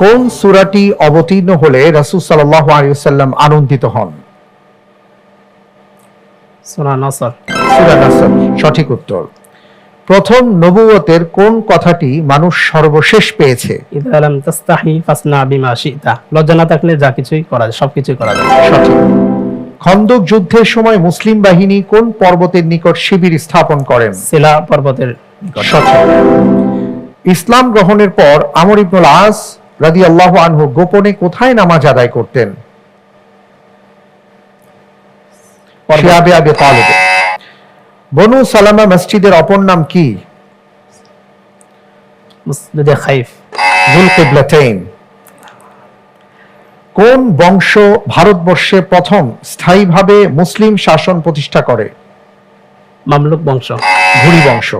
কোন সূরাটি অবতীর্ণ হলে রাসূল সাল্লাল্লাহু আলাইহি ওয়াসাল্লাম আনন্দিত হন? সূরা নাসর। সূরা নাসর সঠিক উত্তর। প্রথম নবুয়তের কোন কথাটি মানুষ সর্বশেষ পেয়েছে? ইযা লাম তাস্তাহি ফাসনা বিমা শি'তা। লজ্জা না থাকলে যা কিছুই করা যায়, সবকিছুই করা যায়। সঠিক। খন্দক যুদ্ধের সময় মুসলিম বাহিনী কোন পর্বতের নিকট শিবির স্থাপন করেন? সিলা পর্বতের নিকট। সঠিক। ইসলাম গ্রহণের পর আমর ইবনুল আস রাদিয়াল্লাহু আনহু গোপনে কোথায় নামাজ আদায় করতেন? শিয়াবে আবি তালিব। বনু সালামা মসজিদের অপর নাম কি? মসজিদে খাইফ। যুল কিবলাতাইন। কোন বংশ ভারতবর্ষে প্রথম স্থায়ীভাবে মুসলিম শাসন প্রতিষ্ঠা করে? মামলুক বংশ। ঘুরি বংশ।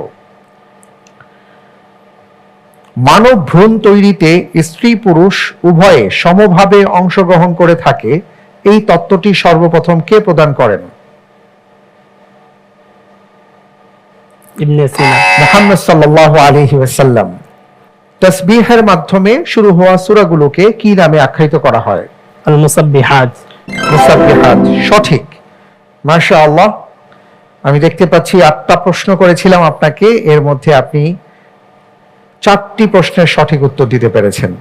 মানব ভ্রূণ তৈরিতে স্ত্রী পুরুষ উভয়ে সমভাবে অংশগ্রহণ করে থাকে, এই তত্ত্বটি সর্বপ্রথম কে প্রদান করেন? ইবনে সিনা। মুহাম্মদ সাল্লাল্লাহু আলাইহি ওয়াসাল্লাম। তাসবিহের মাধ্যমে শুরু হওয়া সূরাগুলোকে কি নামে আখ্যায়িত করা হয়? আল মুসাব্বিহাত। মুসাব্বিহাত সঠিক। মাশাআল্লাহ, আমি দেখতে পাচ্ছি 8টা প্রশ্ন করেছিলাম আপনাকে, এর মধ্যে আপনি 4টি প্রশ্নের সঠিক উত্তর দিতে পেরেছেন।